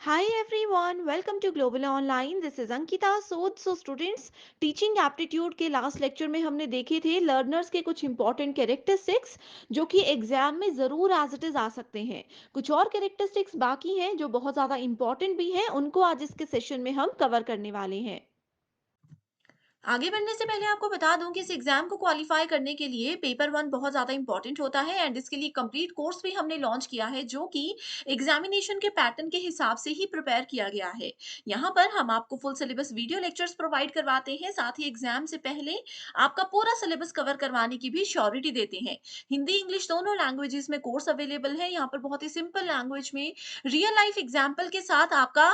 Hi everyone, welcome to Global Online. This is Ankita Sood. So students, teaching aptitude के last lecture में हमने देखे थे learners के कुछ इंपॉर्टेंट कैरेक्टरिस्टिक्स जो कि एग्जाम में ज़रूर एज इट इज़ आ सकते हैं। कुछ और कैरेक्टरिस्टिक्स बाकी हैं जो बहुत ज़्यादा इंपॉर्टेंट भी हैं, उनको आज इसके सेशन में हम कवर करने वाले हैं। आगे बढ़ने से पहले आपको बता दूं कि इस एग्जाम को क्वालिफाई करने के लिए पेपर वन बहुत ज़्यादा इंपॉर्टेंट होता है एंड इसके लिए कंप्लीट कोर्स भी हमने लॉन्च किया है जो कि एग्जामिनेशन के पैटर्न के हिसाब से ही प्रिपेयर किया गया है। यहाँ पर हम आपको full syllabus video lectures provide करवाते हैं, साथ ही एग्जाम से पहले आपका पूरा सिलेबस कवर करवाने की भी श्योरिटी देते हैं। हिंदी इंग्लिश दोनों लैंग्वेजेस में कोर्स अवेलेबल है। यहाँ पर बहुत ही सिंपल लैंग्वेज में रियल लाइफ एग्जाम्पल के साथ आपका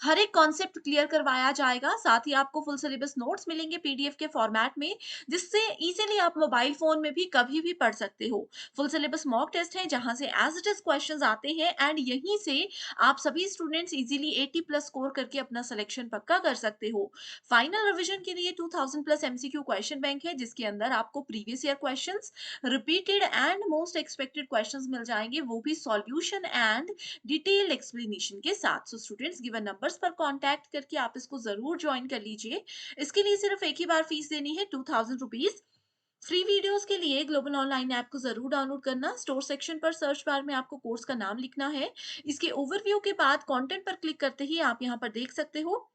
हर एक कॉन्सेप्ट क्लियर करवाया जाएगा। साथ ही आपको फुल सिलेबस नोट्स मिलेंगे पीडीएफ के फॉर्मेट में, जिससे इजीली आप मोबाइल फोन में भी कभी भी पढ़ सकते हो। फुल सिलेबस मॉक टेस्ट है जहां से एज इट इज क्वेश्चंस आते हैं एंड यहीं से आप सभी स्टूडेंट्स इजीली 80 प्लस स्कोर करके अपना सिलेक्शन पक्का कर सकते हो। फाइनल रिवीजन के लिए 2000 प्लस एमसीक्यू क्वेश्चन बैंक है जिसके अंदर आपको previous year questions, repeated and most expected questions मिल जाएंगे, वो भी सॉल्यूशन एंड डिटेल्ड एक्सप्लेनेशन के साथ। सो स्टूडेंट्स, गिवन नंबर्स पर कांटेक्ट करके आप इसको जरूर ज्वाइन कर लीजिए। इसके लिए सिर्फ एक ही बार फीस देनी है, 2000 रुपीज। फ्री वीडियोस के लिए ग्लोबल ऑनलाइन ऐप को जरूर डाउनलोड करना। स्टोर सेक्शन पर सर्च बार में आपको कोर्स का नाम लिखना है। इसके ओवरव्यू के बाद कंटेंट पर क्लिक करते ही आप यहाँ पर देख सकते हो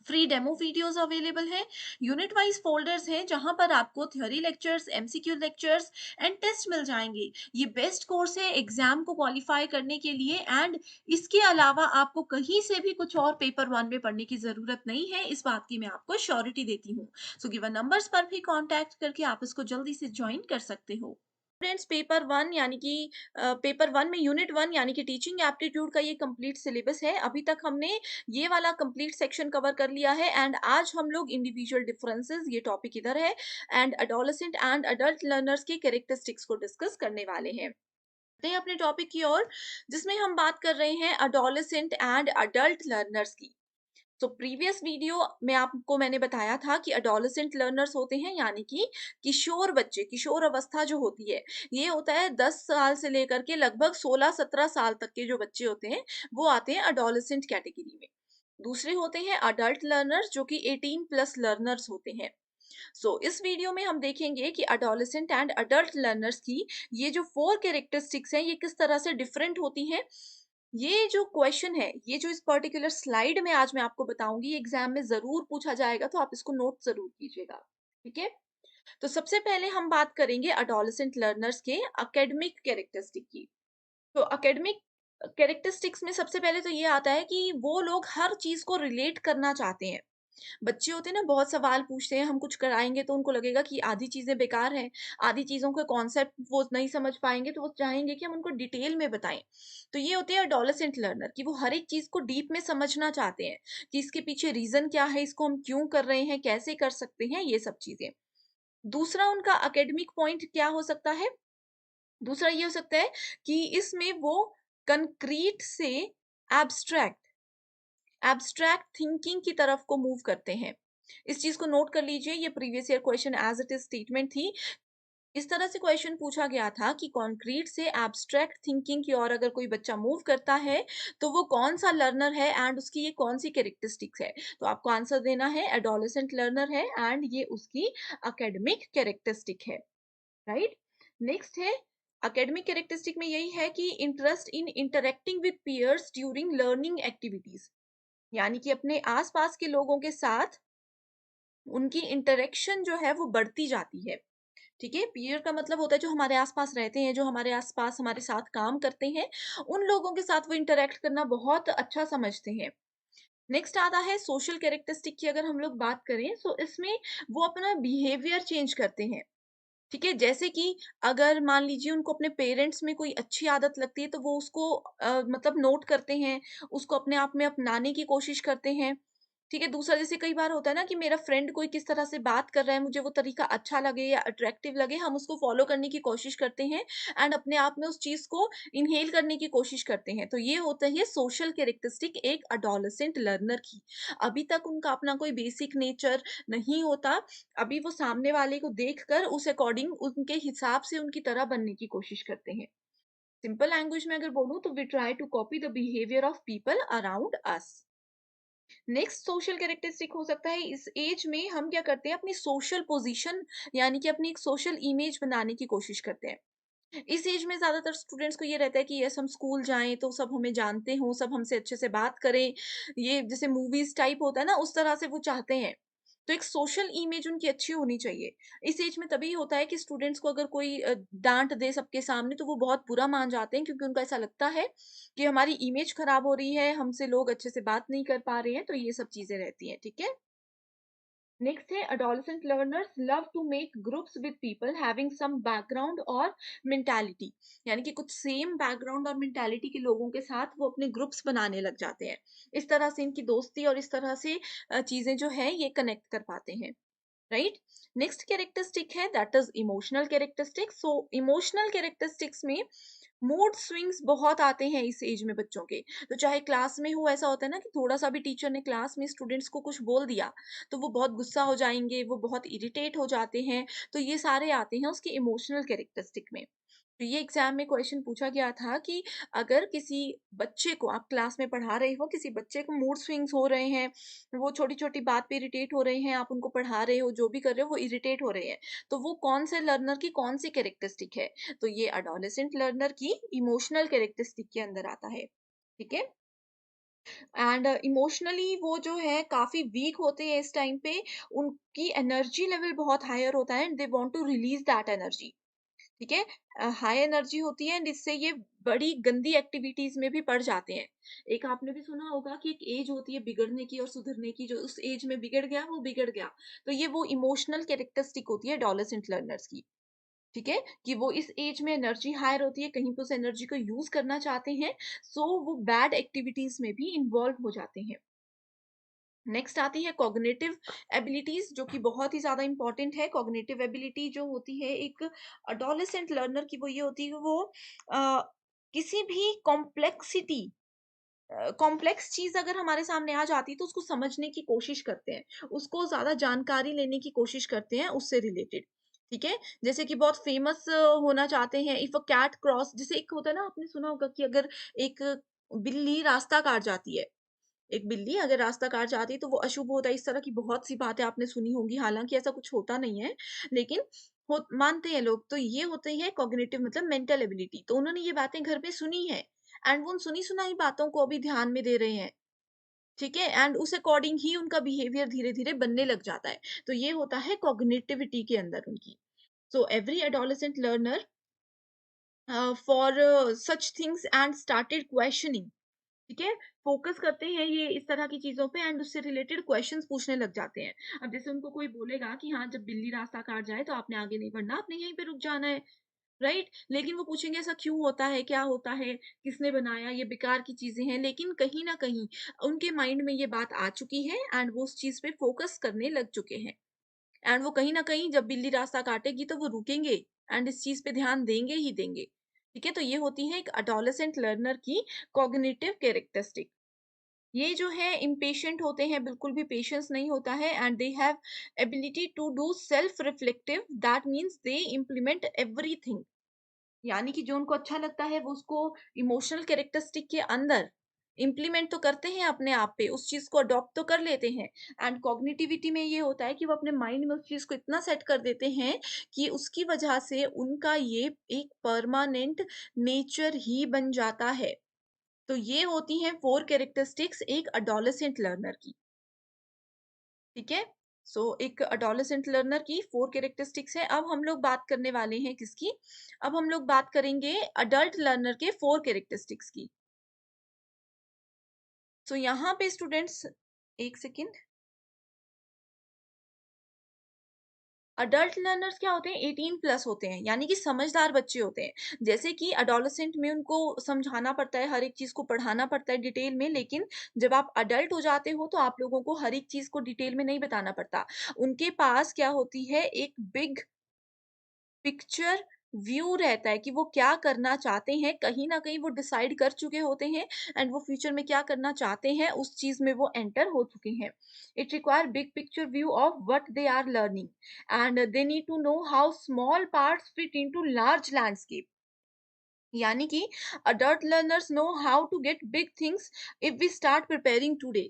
फ्री डेमो वीडियोस अवेलेबल हैं। यूनिट वाइज फोल्डर्स हैं जहां पर आपको theory lectures, MCQ lectures and test मिल जाएंगे। ये बेस्ट कोर्स है एग्जाम को क्वालिफाई करने के लिए एंड इसके अलावा आपको कहीं से भी कुछ और पेपर वन में पढ़ने की जरूरत नहीं है, इस बात की मैं आपको श्योरिटी देती हूँ। सो गिवन नंबर्स पर भी कॉन्टैक्ट करके आप इसको जल्दी से ज्वाइन कर सकते हो। फ्रेंड्स, पेपर वन यानी कि पेपर वन में यूनिट वन यानी कि टीचिंग एप्टीट्यूड का ये कंप्लीट सिलेबस है। अभी तक हमने ये वाला कंप्लीट सेक्शन कवर कर लिया है एंड आज हम लोग इंडिविजुअल डिफरेंसेस, ये टॉपिक इधर है, and adolescent and adult learners के कैरेक्टरिस्टिक्स को डिस्कस करने वाले हैं। आते हैं अपने टॉपिक की ओर, जिसमें हम बात कर रहे हैं अडोलेसेंट एंड अडल्ट लर्नर्स की। तो प्रीवियस वीडियो में आपको मैंने बताया था कि अडोलेसेंट लर्नर्स होते हैं यानी कि किशोर बच्चे, किशोर अवस्था जो होती है, ये होता है 10 साल से लेकर के लगभग 16-17 साल तक के जो बच्चे होते हैं, वो आते हैं अडोलेसेंट कैटेगरी में। दूसरे होते हैं अडल्ट लर्नर्स जो कि 18 प्लस लर्नर्स होते हैं। इस वीडियो में हम देखेंगे कि अडोलेसेंट एंड अडल्ट लर्नर्स की ये जो फोर कैरेक्टरिस्टिक्स हैं, ये किस तरह से डिफरेंट होती हैं। ये जो क्वेश्चन है, ये जो इस पर्टिकुलर स्लाइड में आज मैं आपको बताऊंगी, एग्जाम में जरूर पूछा जाएगा, तो आप इसको नोट जरूर कीजिएगा। ठीक है। तो सबसे पहले हम बात करेंगे अडोलेसेंट लर्नर्स के एकेडमिक कैरेक्टरिस्टिक की। तो एकेडमिक कैरेक्टरिस्टिक्स में सबसे पहले तो ये आता है कि वो लोग हर चीज को रिलेट करना चाहते हैं। बच्चे होते हैं ना, बहुत सवाल पूछते हैं, हम कुछ कराएंगे तो उनको लगेगा कि आधी चीजें बेकार हैं, आधी चीजों का कॉन्सेप्ट वो नहीं समझ पाएंगे, तो वो चाहेंगे कि हम उनको डिटेल में बताएं। तो ये होते हैं अडोलेसेंट लर्नर कि वो हर एक चीज को डीप में समझना चाहते हैं कि इसके पीछे रीजन क्या है, इसको हम क्यों कर रहे हैं, कैसे कर सकते हैं, ये सब चीजें। दूसरा उनका एकेडमिक पॉइंट क्या हो सकता है? दूसरा ये हो सकता है कि इसमें वो कंक्रीट से एब्स्ट्रैक्ट एब्स्ट्रैक्ट थिंकिंग की तरफ को मूव करते हैं। इस चीज को नोट कर लीजिए, ये previous year question as it is statement थी। इस तरह से क्वेश्चन पूछा गया था कि कॉन्क्रीट से एब्स्ट्रैक्ट थिंकिंग की ओर अगर कोई बच्चा मूव करता है तो वो कौन सा लर्नर है एंड उसकी ये कौन सी कैरेक्टरिस्टिक्स है। तो आपको आंसर देना है एडोलेसेंट लर्नर है एंड ये उसकी एकेडमिक कैरेक्टरिस्टिक है। राइट। नेक्स्ट है एकेडमिक कैरेक्टरिस्टिक में यही है कि interest in interacting with peers during learning activities, यानी कि अपने आसपास के लोगों के साथ उनकी इंटरेक्शन जो है वो बढ़ती जाती है। ठीक है। पीयर का मतलब होता है जो हमारे आसपास रहते हैं, जो हमारे आसपास हमारे साथ काम करते हैं, उन लोगों के साथ वो इंटरेक्ट करना बहुत अच्छा समझते हैं। नेक्स्ट आता है सोशल कैरेक्टरिस्टिक की। अगर हम लोग बात करें तो इसमें वो अपना बिहेवियर चेंज करते हैं। ठीक है। जैसे कि अगर मान लीजिए उनको अपने पेरेंट्स में कोई अच्छी आदत लगती है तो वो उसको मतलब नोट करते हैं, उसको अपने आप में अपनाने की कोशिश करते हैं। ठीक है। दूसरा, जैसे कई बार होता है ना कि मेरा फ्रेंड कोई किस तरह से बात कर रहा है, मुझे वो तरीका अच्छा लगे या अट्रैक्टिव लगे, हम उसको फॉलो करने की कोशिश करते हैं एंड अपने आप में उस चीज को इनहेल करने की कोशिश करते हैं। तो ये होता है सोशल कैरेक्टरिस्टिक एक अडोलेसेंट लर्नर की। अभी तक उनका अपना कोई बेसिक नेचर नहीं होता, अभी वो सामने वाले को देखकर उस अकॉर्डिंग उनके हिसाब से उनकी तरह बनने की कोशिश करते हैं। सिंपल लैंग्वेज में अगर बोलूँ तो we try to copy the behaviour of people around us. Next social characteristic हो सकता है, इस एज में हम क्या करते हैं, अपनी सोशल पोजीशन यानी कि अपनी एक सोशल इमेज बनाने की कोशिश करते हैं। इस एज में ज़्यादातर स्टूडेंट्स को ये रहता है कि यस हम स्कूल जाएँ तो सब हमें जानते हों, सब हमसे अच्छे से बात करें। ये जैसे मूवीज़ टाइप होता है ना, उस तरह से वो चाहते हैं। तो एक सोशल इमेज उनकी अच्छी होनी चाहिए। इस एज में तभी होता है कि स्टूडेंट्स को अगर कोई डाँट दे सबके सामने तो वो बहुत बुरा मान जाते हैं, क्योंकि उनको ऐसा लगता है कि हमारी इमेज खराब हो रही है, हमसे लोग अच्छे से बात नहीं कर पा रहे हैं, तो ये सब चीज़ें रहती हैं, ठीक है? नेक्स्ट है adolescent learners love to make groups with people having some background और मेंटालिटी, यानी कि कुछ सेम बैकग्राउंड और मेंटालिटी के लोगों के साथ वो अपने ग्रुप्स बनाने लग जाते हैं। इस तरह से इनकी दोस्ती और इस तरह से चीजें जो है ये कनेक्ट कर पाते हैं। राइट। नेक्स्ट कैरेक्टरिस्टिक है that is emotional characteristics. So emotional characteristics में मूड स्विंग्स बहुत आते हैं इस एज में बच्चों के। तो चाहे क्लास में हो, ऐसा होता है ना कि थोड़ा सा भी टीचर ने क्लास में स्टूडेंट्स को कुछ बोल दिया तो वो बहुत गुस्सा हो जाएंगे, वो बहुत इरिटेट हो जाते हैं। तो ये सारे आते हैं उसके इमोशनल कैरेक्टरिस्टिक में। तो ये एग्जाम में क्वेश्चन पूछा गया था कि अगर किसी बच्चे को आप क्लास में पढ़ा रहे हो, किसी बच्चे को मूड स्विंग्स हो रहे हैं, वो छोटी-छोटी बात पे इरिटेट हो रहे हैं, आप उनको पढ़ा रहे हो, जो भी कर रहे हो वो इरिटेट हो रहे हैं, तो वो कौन से लर्नर की कौन-सी कैरेक्टरिस्टिक है? तो ये एडोलेसेंट लर्नर की इमोशनल कैरेक्टरिस्टिक के अंदर आता है। ठीक है? एंड इमोशनली वो जो है काफ़ी वीक होते हैं इस टाइम पे, उनकी एनर्जी लेवल बहुत हायर होता है and they want to release that energy. ठीक है? हाई एनर्जी होती है एंड इससे ये बड़ी गंदी एक्टिविटीज़ में भी पड़ जाते हैं। एक आपने भी सुना होगा कि एक एज होती है बिगड़ने की और सुधरने की, जो उस एज में बिगड़ गया, वो बिगड़ गया। तो ये वो इमोशनल कैरेक्टरिस्टिक होती है एडोलेसेंट लर्नर्स की। ठीक है? कि वो इस एज में एनर्जी हायर होती है, कहीं पे उस एनर्जी को यूज़ करना चाहते हैं, सो वो बैड एक्टिविटीज़ में भी इन्वॉल्व हो जाते हैं। नेक्स्ट आती है कॉग्निटिव एबिलिटीज, जो कि बहुत ही ज्यादा इंपॉर्टेंट है। कॉग्निटिव एबिलिटी जो होती है एक अडोलेसेंट लर्नर की, वो ये होती है कि वो अ, किसी भी कॉम्प्लेक्स चीज अगर हमारे सामने आ जाती है तो उसको समझने की कोशिश करते हैं, उसको ज्यादा जानकारी लेने की कोशिश करते हैं उससे रिलेटेड। ठीक है? जैसे कि बहुत फेमस होना चाहते हैं। इफ अ कैट क्रॉस, जैसे एक होता है ना, आपने सुना होगा कि अगर एक बिल्ली रास्ता काट जाती है, एक बिल्ली अगर रास्ता काट जाती है तो वो अशुभ होता है। इस तरह की बहुत सी बातें आपने सुनी होंगी, हालाँकि ऐसा कुछ होता नहीं है, लेकिन हो मानते हैं लोग। तो ये होती है कॉग्निटिव मतलब मेंटल एबिलिटी। तो उन्होंने ये बातें घर पे सुनी है एंड वो उन सुनी-सुनाई बातों को अभी ध्यान में दे रहे हैं, ठीक है? एंड उस अकॉर्डिंग ही उनका बिहेवियर धीरे-धीरे बनने लग जाता है। तो ये होता है कॉग्निटिविटी के अंदर उनकी। So every adolescent learner for such things and started questioning. ठीक है? फ़ोकस करते हैं ये इस तरह की चीज़ों पे एंड उससे रिलेटेड क्वेश्चन्स पूछने लग जाते हैं। अब जैसे उनको कोई बोलेगा कि हाँ, जब बिल्ली रास्ता काट जाए तो आपने आगे नहीं बढ़ना, आपने यहीं पे रुक जाना है, राइट? लेकिन वो पूछेंगे ऐसा क्यों होता है, क्या होता है, किसने बनाया, ये बेकार की चीज़ें हैं। लेकिन कहीं न कहीं उनके माइंड में ये बात आ चुकी है एंड वो उस चीज़ पे फ़ोकस करने लग चुके हैं। एंड वो कहीं न कहीं जब बिल्ली रास्ता काटेगी तो वो रुकेंगे एंड इस चीज़ पे ध्यान देंगे ही देंगे। ठीक है? तो ये होती है एक एडोलेसेंट लर्नर की कॉग्निटिव कैरेक्टरिस्टिक। ये जो है इम्पेशेंट होते हैं, बिल्कुल भी पेशेंस नहीं होता है and they have ability to do self reflective, that means they implement everything. यानी कि जो उनको अच्छा लगता है वो उसको इमोशनल कैरेक्टरिस्टिक के अंदर इम्प्लीमेंट तो करते हैं अपने आप पे, उस चीज़ को अडॉप्ट तो कर लेते हैं। एंड कॉग्निटिविटी में ये होता है कि वो अपने माइंड में उस चीज़ को इतना सेट कर देते हैं कि उसकी वजह से उनका ये एक परमानेंट नेचर ही बन जाता है। तो ये होती हैं 4 कैरेक्टरिस्टिक्स एक एडोलेसेंट लर्नर की, ठीक है? सो एक एडोलेसेंट लर्नर की 4 कैरेक्टरिस्टिक्स हैं। अब हम लोग बात करने वाले हैं किसकी? अब हम लोग बात करेंगे एडल्ट लर्नर के 4 कैरेक्टरिस्टिक्स की। सो यहाँ पे स्टूडेंट्स, 1 सेकंड। अडल्ट लर्नर्स क्या होते हैं? 18 प्लस होते हैं, यानी कि समझदार बच्चे होते हैं। जैसे कि एडोलेसेंट में उनको समझाना पड़ता है, हर एक चीज़ को पढ़ाना पड़ता है डिटेल में, लेकिन जब आप अडल्ट हो जाते हो तो आप लोगों को हर एक चीज़ को डिटेल में नहीं बताना पड़ता। उनके पास क्या होती है, एक बिग पिक्चर व्यू रहता है कि वो क्या करना चाहते हैं। कहीं न कहीं वो डिसाइड कर चुके होते हैं एंड वो फ्यूचर में क्या करना चाहते हैं, उस चीज़ में वो एंटर हो चुके हैं। It require big picture view of what they are learning and they need to know how small parts fit into large landscape. यानी कि adult learners know how to get big things if we start preparing today.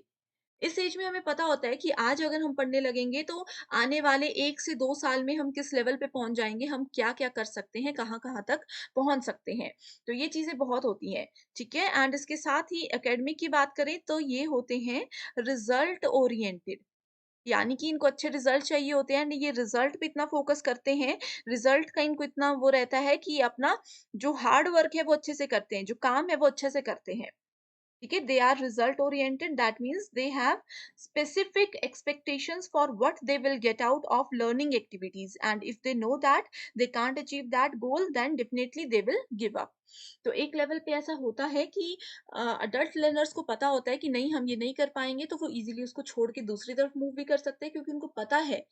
इस age में हमें पता होता है कि आज अगर हम पढ़ने लगेंगे तो आने वाले 1 से 2 साल में हम किस लेवल पे पहुँच जाएँगे, हम क्या-क्या कर सकते हैं, कहाँ-कहाँ तक पहुँच सकते हैं। तो ये चीज़ें बहुत होती हैं, ठीक है? एंड इसके साथ ही एकेडमिक की बात करें तो ये होते हैं रिज़ल्ट ओरिएंटेड। यानी कि इनको अच्छे रिज़ल्ट चाहिए होते हैं एंड ये रिज़ल्ट पे इतना फ़ोकस करते हैं, रिज़ल्ट का इनको इतना वो रहता है कि अपना जो हार्ड वर्क है वो अच्छे से करते हैं, जो काम है वो अच्छे से करते हैं। ठीक है, they are result oriented, that means they have specific expectations for what they will get out of learning activities, and if they know that they can't achieve that goal then definitely they will give up. तो एक level पे ऐसा होता है कि adult learners को पता होता है कि नहीं, हम ये नहीं कर पाएंगे, तो वो इजीली उसको छोड़ के दूसरी तरफ मूव भी कर सकते हैं, क्योंकि उनको पता है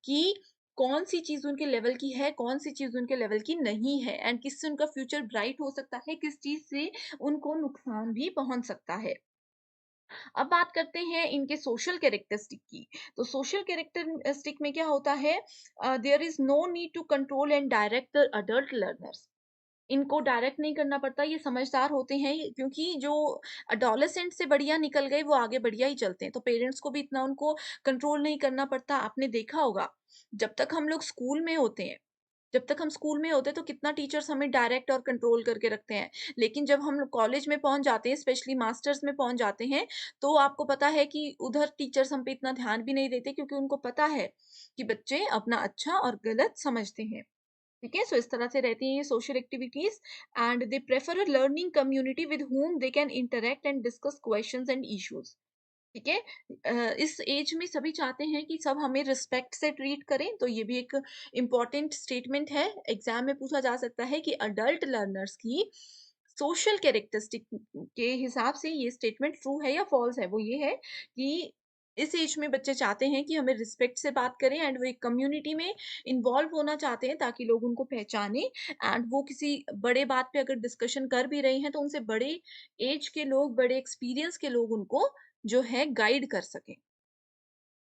कि कौन-सी चीज़ उनके लेवल की है, कौन-सी चीज़ उनके लेवल की नहीं है एंड किससे उनका फ्यूचर ब्राइट हो सकता है, किस चीज़ से उनको नुकसान भी पहुँच सकता है। अब बात करते हैं इनके सोशल कैरेक्टरिस्टिक की। तो सोशल कैरेक्टरिस्टिक में क्या होता है, there is no need to control and direct the adult learners. इनको डायरेक्ट नहीं करना पड़ता, ये समझदार होते हैं, क्योंकि जो एडोलेसेंट से बढ़िया निकल गए वो आगे बढ़िया ही चलते हैं, तो पेरेंट्स को भी इतना उनको कंट्रोल नहीं करना पड़ता। आपने देखा होगा, जब तक हम लोग स्कूल में होते हैं, जब तक हम स्कूल में होते हैं तो कितना टीचर्स हमें डायरेक्ट और कंट्रोल करके रखते हैं, लेकिन जब हम कॉलेज में पहुंच जाते हैं, स्पेशली मास्टर्स में पहुंच जाते हैं, तो आपको पता है कि उधर टीचर्स हम पे इतना ध्यान भी नहीं देते, क्योंकि उनको पता है कि बच्चे अपना अच्छा और गलत समझते हैं। ठीक है, सो इस तरह से रहती हैं ये social activities and they prefer a learning community with whom they can interact and discuss questions and issues. ठीक है, इस एज में सभी चाहते हैं कि सब हमें रिस्पेक्ट से ट्रीट करें, तो ये भी एक इम्पॉर्टेंट स्टेटमेंट है, एग्जाम में पूछा जा सकता है कि अडल्ट लर्नर्स की सोशल कैरेक्टरिस्टिक के हिसाब से ये स्टेटमेंट ट्रू है या फॉल्स है। वो ये है कि इस एज में बच्चे चाहते हैं कि हमें रिस्पेक्ट से बात करें एंड वो एक कम्युनिटी में इन्वॉल्व होना चाहते हैं, ताकि लोग उनको पहचाने एंड वो किसी बड़े बात पे अगर डिस्कशन कर भी रहे हैं तो उनसे बड़े एज के लोग, बड़े एक्सपीरियंस के लोग उनको जो है गाइड कर सकें।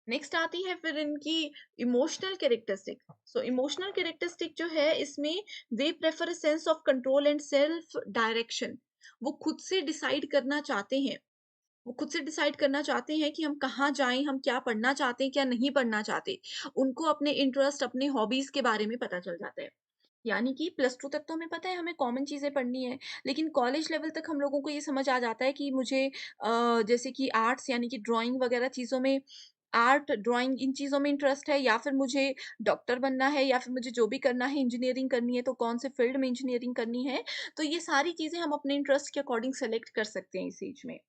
नेक्स्ट आती है फिर इनकी emotional characteristic. So emotional characteristic जो है इसमें they prefer a sense of control and self direction. वो खुद से डिसाइड करना चाहते हैं, वो खुद से डिसाइड करना चाहते हैं कि हम कहाँ जाएं, हम क्या पढ़ना चाहते हैं, क्या नहीं पढ़ना चाहते। उनको अपने इंटरेस्ट, अपने हॉबीज के बारे में पता चल जाता है। यानी कि प्लस टू तक तो हमें पता है हमें कॉमन चीज़ें पढ़नी है, लेकिन कॉलेज लेवल तक हम लोगों को ये समझ आ जाता है कि मुझे जैसे कि आर्ट्स यानी कि ड्राइंग वगैरह चीज़ों में, आर्ट, ड्राइंग इन चीज़ों में इंटरेस्ट है, या फिर मुझे डॉक्टर बनना है, या फिर मुझे जो भी करना है, इंजीनियरिंग करनी है, तो कौन से फील्ड में इंजीनियरिंग करनी है। तो ये सारी चीज़ें हम अपने इंटरेस्ट के अकॉर्डिंग सेलेक्ट कर सकते हैं इस एज में।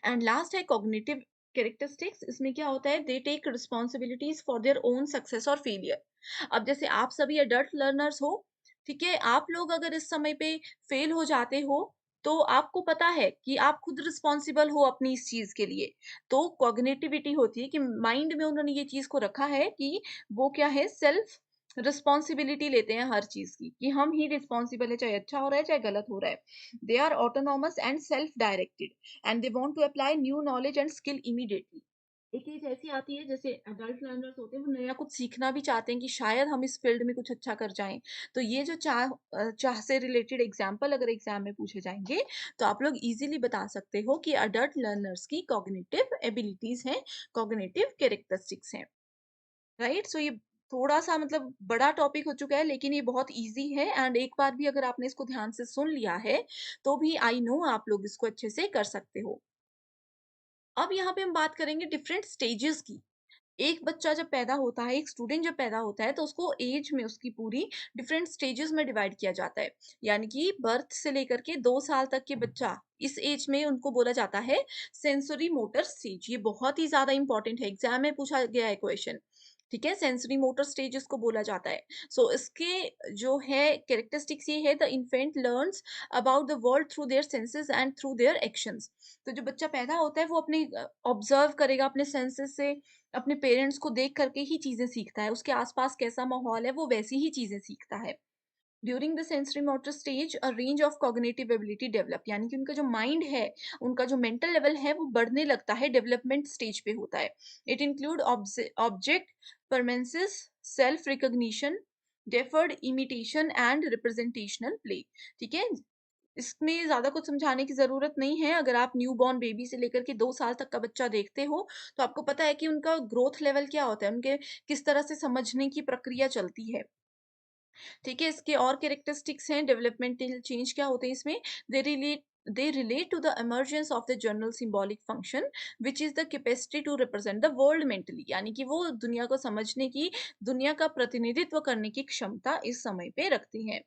एंड लास्ट है कॉग्निटिव कैरेक्टरिस्टिक्स। इसमें क्या होता है, they take responsibilities for their own success और फेलियर। अब जैसे आप सभी अडल्ट लर्नर्स हो, ठीक है, आप लोग अगर इस समय पे फेल हो जाते हो, तो आपको पता है कि आप खुद रिस्पॉन्सिबल हो अपनी इस चीज के लिए। तो कॉग्निटिविटी होती है कि माइंड में उन्होंने ये चीज को रखा है कि वो क्या है, सेल्फ रिस्पॉन्सिबिलिटी लेते हैं हर चीज की, कि हम ही रिस्पॉन्सिबल है, चाहे अच्छा हो रहा है चाहे गलत हो रहा है। They are autonomous and self directed and they want to apply new knowledge and skill immediately. एक एज ऐसी आती है, जैसे अडल्ट लर्नर्स होते हैं, वो नया कुछ सीखना भी चाहते हैं कि शायद हम इस फील्ड में कुछ अच्छा कर जाएं। तो ये जो चाह से रिलेटेड एग्जाम्पल अगर एग्जाम में पूछे जाएंगे, तो आप लोग इजीली बता सकते हो कि अडल्ट लर्नर्स की कॉग्निटिव एबिलिटीज हैं, कॉग्निटिव कैरेक्टरिस्टिक्स हैं। राइट, सो ये थोड़ा सा मतलब बड़ा टॉपिक हो चुका है, लेकिन ये बहुत इजी है एंड एक बार भी अगर आपने इसको ध्यान से सुन लिया है, तो भी आई नो आप लोग इसको अच्छे से कर सकते हो। अब यहाँ पे हम बात करेंगे डिफरेंट स्टेजेस की। एक बच्चा जब पैदा होता है, एक स्टूडेंट जब पैदा होता है, तो उसको एज में उसकी पूरी डिफरेंट स्टेजेस में डिवाइड किया जाता है। यानी कि बर्थ से लेकर के 2 साल तक के बच्चा, इस एज में उनको बोला जाता है सेंसरी मोटर स्टेज। ये बहुत ही ज़्यादा इंपॉर्टेंट है, एग्ज़ाम में पूछा गया है क्वेश्चन। ठीक है, सेंसरी मोटर स्टेज इसको बोला जाता है। सो इसके जो है कैरेक्टरिस्टिक्स ये है, the infant learns about the world through their senses and through their actions. तो जो बच्चा पैदा होता है वो अपने ऑब्जर्व करेगा अपने सेंसेस से, अपने पेरेंट्स को देख करके ही चीज़ें सीखता है, उसके आस-पास कैसा माहौल है, वो वैसी ही चीज़ें सीखता है। During the sensory motor stage a range of cognitive ability develop, यानी कि उनका जो माइंड है, उनका जो मेंटल लेवल है वो बढ़ने लगता है, डेवलपमेंट स्टेज पे होता है। It include object permanence, self recognition, deferred imitation and representational play. ठीक है? इसमें ज़्यादा कुछ समझाने की ज़रूरत नहीं है। अगर आप न्यूबॉर्न बेबी से लेकर के 2 साल तक का बच्चा देखते हो, तो आपको पता है कि उनका ग्रोथ लेवल क्या होता है, उनके किस तरह से समझने की प्रक्रिया चलती है। ठीक है? इसके और कैरेक्टरिस्टिक्स हैं, डेवलपमेंटल चेंज क्या होते हैं इसमें? They relate to the emergence of the general symbolic function which is the capacity to represent the world mentally, यानी कि वो दुनिया को समझने की, दुनिया का प्रतिनिधित्व करने की क्षमता इस समय पे रखते हैं।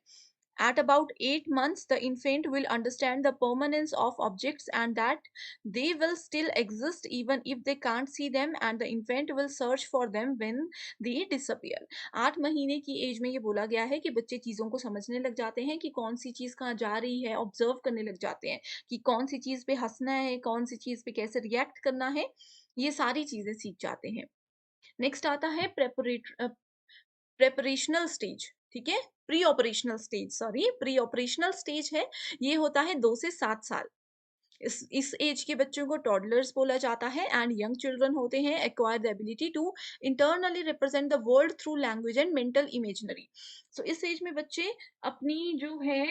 At about 8 months, the infant will understand the permanence of objects and that they will still exist even if they can't see them, and the infant will search for them when they disappear. 8 महीने की as में ये बोला गया है कि बच्चे चीज़ों को समझने लग जाते हैं कि कौन सी चीज़ कहाँ जा रही है, ऑब्जर्व करने लग जाते हैं कि कौन सी चीज़ पे हंसना है, कौन सी चीज़ पे कैसे रिएक्ट करना है, ये सारी चीज़ें सीख जाते हैं। नेक्स्ट आता है प्रेपरेशनल स्टेज। ठीक है? Pre operational stage, sorry, pre operational stage है, ये होता है 2 से 7 साल। इस एज के बच्चों को टॉडलर्स बोला जाता है एंड यंग चिल्ड्रन होते हैं acquire the ability to internally represent the world through language and mental imaginary. So इस एज में बच्चे अपनी जो है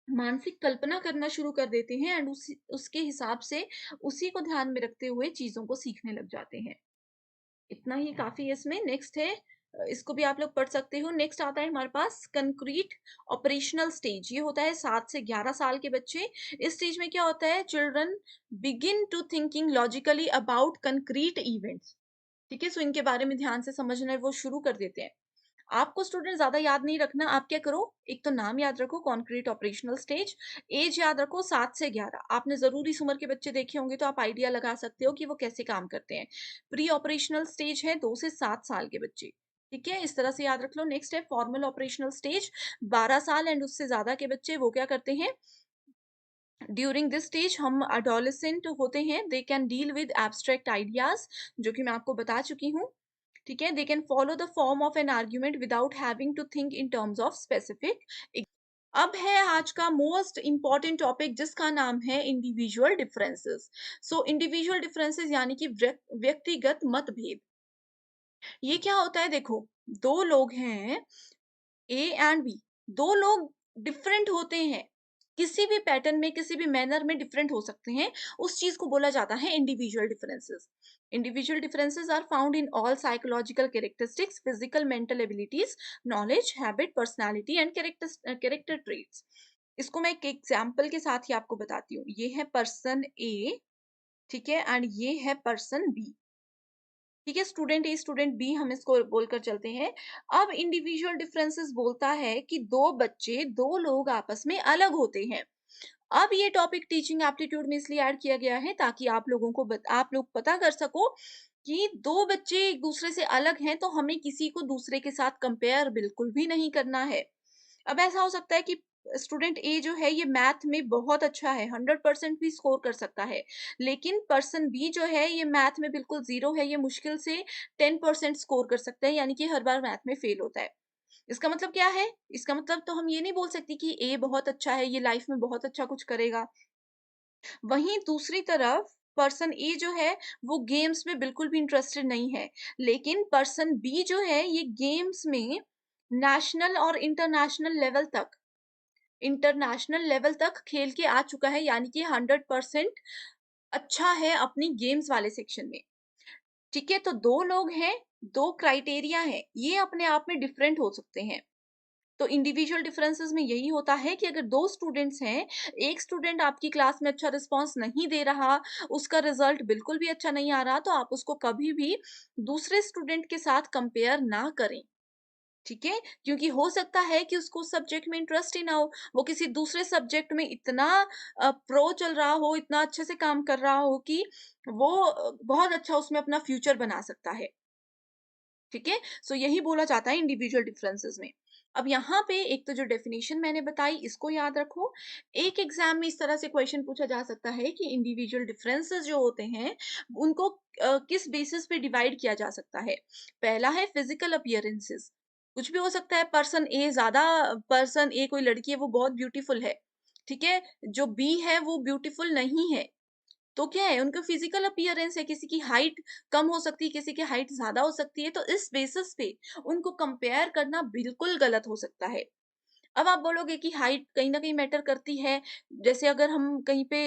मानसिक कल्पना करना शुरू कर देते हैं एंड उसके हिसाब से उसी को ध्यान में रखते हुए चीज़ों को सीखने लग जाते हैं। इतना ही काफ़ी है इसमें। नेक्स्ट है, इसको भी आप लोग पढ़ सकते हो। नेक्स्ट आता है हमारे पास कंक्रीट ऑपरेशनल स्टेज। ये होता है 7 से 11 साल के बच्चे। इस स्टेज में क्या होता है, children begin to thinking logically about concrete events. ठीक है? सो इनके बारे में ध्यान से समझना वो शुरू कर देते हैं। आपको स्टूडेंट ज़्यादा याद नहीं रखना, आप क्या करो, एक तो नाम याद रखो कॉन्क्रीट ऑपरेशनल स्टेज, एज याद रखो 7 से 11। आपने ज़रूर इस उम्र के बच्चे देखे होंगे तो आप आइडिया लगा सकते हो कि वो कैसे काम करते हैं। प्री ऑपरेशनल स्टेज है 2 से 7 साल के बच्चे। ठीक है? इस तरह से याद रख लो। नेक्स्ट है फॉर्मल ऑपरेशनल स्टेज, 12 साल एंड उससे ज़्यादा के बच्चे वो क्या करते हैं, ड्यूरिंग दिस स्टेज हम अडोलेसेंट होते हैं, they can deal with abstract ideas, जो कि मैं आपको बता चुकी हूँ। ठीक है? They can follow the form of an argument without having to think in terms of specific. अब है आज का मोस्ट इंपॉर्टेंट टॉपिक जिसका नाम है individual differences. So individual differences यानी कि व्यक्तिगत मतभेद। ये क्या होता है, देखो, दो लोग हैं, ए एंड बी, 2 लोग डिफरेंट होते हैं। किसी भी पैटर्न में, किसी भी मैनर में डिफरेंट हो सकते हैं। उस चीज़ को बोला जाता है individual differences. Individual differences are found in all psychological characteristics, physical, mental abilities, knowledge, habit, personality and character traits. इसको मैं एक एग्जाम्पल के साथ ही आपको बताती हूँ। ये है पर्सन ए, ठीक है, एंड ये है पर्सन बी। ठीक है? स्टूडेंट ए, स्टूडेंट बी, हम इसको बोलकर चलते हैं। अब इंडिविजुअल डिफरेंसेस बोलता है कि 2 बच्चे, 2 लोग आपस में अलग होते हैं। अब ये टॉपिक टीचिंग एप्टीट्यूड में इसलिए ऐड किया गया है ताकि आप लोगों को आप लोग पता कर सको कि 2 बच्चे एक दूसरे से अलग हैं, तो हमें किसी को दूसरे के साथ कंपेयर बिल्कुल भी नहीं करना है। अब ऐसा हो सकता है कि स्टूडेंट ए जो है ये मैथ में बहुत अच्छा है, 100% भी स्कोर कर सकता है। लेकिन पर्सन बी जो है ये मैथ में बिल्कुल ज़ीरो है, ये मुश्किल से 10% स्कोर कर सकता है, यानी कि हर बार मैथ में फेल होता है। इसका मतलब क्या है? इसका मतलब तो हम ये नहीं बोल सकते कि ए बहुत अच्छा है, ये लाइफ में बहुत अच्छा कुछ करेगा। वहीं दूसरी तरफ पर्सन ए जो है वो गेम्स में बिल्कुल भी इंटरेस्टेड नहीं है। लेकिन पर्सन बी जो है ये गेम्स में नेशनल और इंटरनेशनल लेवल तक खेल के आ चुका है, यानी कि 100% अच्छा है अपनी गेम्स वाले सेक्शन में। ठीक है? तो 2 लोग हैं, 2 क्राइटेरिया हैं, ये अपने आप में डिफरेंट हो सकते हैं। तो इंडिविजुअल डिफरेंसेस में यही होता है कि अगर 2 स्टूडेंट्स हैं, एक स्टूडेंट आपकी क्लास में अच्छा रिस्पॉन्स नहीं दे रहा, उसका रिजल्ट बिल्कुल भी अच्छा नहीं आ रहा, तो आप उसको कभी भी दूसरे स्टूडेंट के साथ कंपेयर ना करें। ठीक है? क्योंकि हो सकता है कि उसको उस सब्जेक्ट में इंटरेस्ट ही ना हो, वो किसी दूसरे सब्जेक्ट में इतना प्रो चल रहा हो, इतना अच्छे से काम कर रहा हो कि वो बहुत अच्छा उसमें अपना फ्यूचर बना सकता है। ठीक है? सो यही बोला जाता है इंडिविजुअल डिफरेंसेस में। अब यहाँ पे एक तो जो डेफिनेशन मैंने बताई इसको याद रखो। एक एग्जाम में इस तरह से क्वेश्चन पूछा जा सकता है कि इंडिविजुअल डिफरेंसेस जो होते हैं उनको किस बेसिस पे डिवाइड किया जा सकता है। पहला है फिजिकल अपीयरेंसेस। कुछ भी हो सकता है, पर्सन ए कोई लड़की है वो बहुत ब्यूटीफुल है। ठीक है? जो बी है वो ब्यूटीफुल नहीं है। तो क्या है, उनका फिजिकल अपीयरेंस है, किसी की हाइट कम हो सकती है, किसी की हाइट ज्यादा हो सकती है, तो इस बेसिस पे उनको कंपेयर करना बिल्कुल गलत हो सकता है। अब आप बोलोगे कि हाइट कहीं ना कहीं मैटर करती है, जैसे अगर हम कहीं पे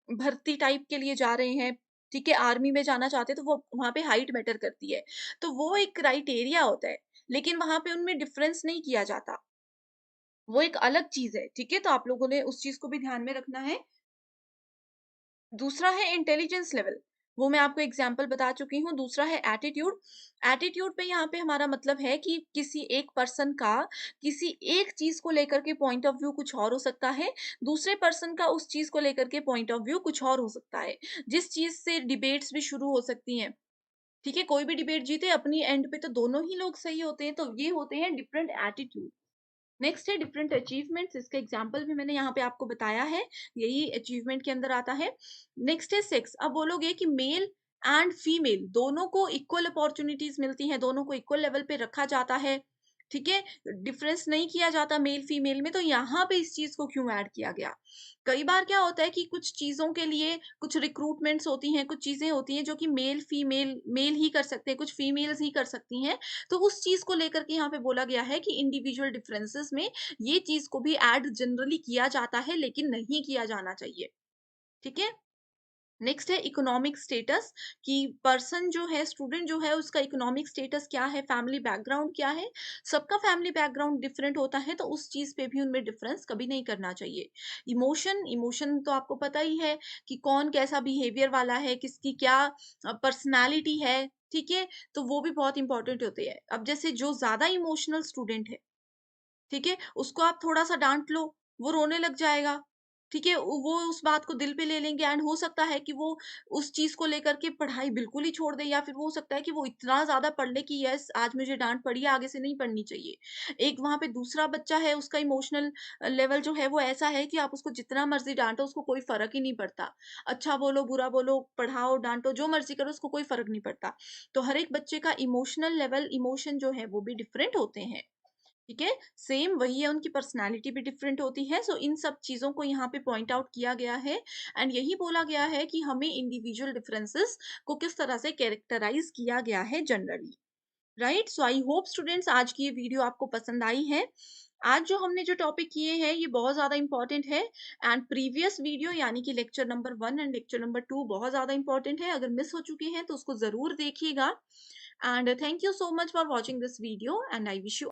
भर्ती टाइप के लिए जा रहे हैं, ठीक है, आर्मी में जाना चाहते हैं, तो वो वहां पे हाइट मैटर करती है, तो वो एक क्राइटेरिया होता है, लेकिन वहां पे उनमें डिफरेंस नहीं किया जाता, वो एक अलग चीज है, ठीक है, तो आप लोगों ने उस चीज को भी ध्यान में रखना है। दूसरा है इंटेलिजेंस लेवल, वो मैं आपको एग्जांपल बता चुकी हूँ। दूसरा है एटीट्यूड। एटीट्यूड पे यहाँ पे हमारा मतलब है कि किसी एक पर्सन का किसी एक चीज को लेकर के पॉइंट ऑफ व्यू कुछ और हो सकता है, दूसरे पर्सन का उस चीज को लेकर के पॉइंट ऑफ व्यू कुछ और हो सकता है, जिस चीज से डिबेट्स भी शुरू हो सकती हैं। ठीक है, कोई भी डिबेट जीते अपनी एंड पे तो दोनों ही लोग सही होते हैं, तो ये होते हैं डिफरेंट एटीट्यूड। नेक्स्ट है डिफरेंट अचीवमेंट्स, इसका एग्जांपल भी मैंने यहाँ पे आपको बताया है, यही अचीवमेंट के अंदर आता है। नेक्स्ट है सेक्स। अब बोलोगे कि मेल एंड फीमेल दोनों को इक्वल अपॉर्चुनिटीज मिलती हैं, दोनों को इक्वल लेवल पे रखा जाता है, ठीक है, डिफरेंस नहीं किया जाता मेल फीमेल में, तो यहाँ पे इस चीज को क्यों ऐड किया गया? कई बार क्या होता है कि कुछ चीजों के लिए कुछ रिक्रूटमेंट्स होती हैं, कुछ चीजें होती हैं जो कि मेल फीमेल मेल ही कर सकते हैं, कुछ फीमेल्स ही कर सकती हैं, तो उस चीज को लेकर के यहाँ पे बोला गया है कि इंडिविजुअल डिफरेंसेस में ये चीज को भी ऐड जनरली किया जाता है, लेकिन नहीं किया जाना चाहिए, ठीक है। नेक्स्ट है इकोनॉमिक स्टेटस, कि पर्सन जो है, स्टूडेंट जो है, उसका इकोनॉमिक स्टेटस क्या है, फैमिली बैकग्राउंड क्या है। सबका फैमिली बैकग्राउंड डिफरेंट होता है, तो उस चीज पे भी उनमें डिफरेंस कभी नहीं करना चाहिए। इमोशन, इमोशन तो आपको पता ही है कि कौन कैसा बिहेवियर वाला है, किसकी क्या पर्सनालिटी है, ठीक है, तो वो भी बहुत इंपॉर्टेंट होते हैं। अब जैसे जो ज्यादा इमोशनल स्टूडेंट है, ठीक है, उसको आप थोड़ा-सा डाँट लो, वो रोने लग जाएगा, ठीक है? वो उस बात को दिल पे ले लेंगे एंड हो सकता है कि वो उस चीज़ को लेकर के पढ़ाई बिल्कुल ही छोड़ दे, या फिर वो हो सकता है कि वो इतना ज़्यादा पढ़ ले कि यस, आज मुझे डाँट पड़ी है, आगे से नहीं पढ़नी चाहिए। एक वहाँ पे दूसरा बच्चा है, उसका इमोशनल लेवल जो है वो ऐसा है कि आप उसको जितना मर्ज़ी डाँटो, उसको कोई फ़र्क ही नहीं पड़ता। अच्छा बोलो, बुरा बोलो, पढ़ाओ, डाँटो, जो मर्ज़ी करो, उसको कोई फ़र्क नहीं पड़ता। तो हर एक बच्चे का इमोशनल लेवल, इमोशन जो है वो भी डिफरेंट होते हैं। ठीक है, सेम वही है, उनकी पर्सनालिटी भी डिफरेंट होती है, सो इन सब चीजों को यहाँ पे पॉइंट आउट किया गया है एंड यही बोला गया है कि हमें इंडिविजुअल डिफरेंसेस को किस तरह से कैरेक्टराइज किया गया है generally, right. So I hope students आज की ये वीडियो आपको पसंद आई है। आज जो हमने जो टॉपिक किए हैं ये बहुत ज्यादा इंपॉर्टेंट है, एंड प्रीवियस वीडियो यानी कि lecture number 1 and lecture number 2 बहुत ज्यादा इंपॉर्टेंट है, अगर मिस हो चुके हैं तो उसको जरूर देखिएगा। And thank you so much for watching this video and I wish you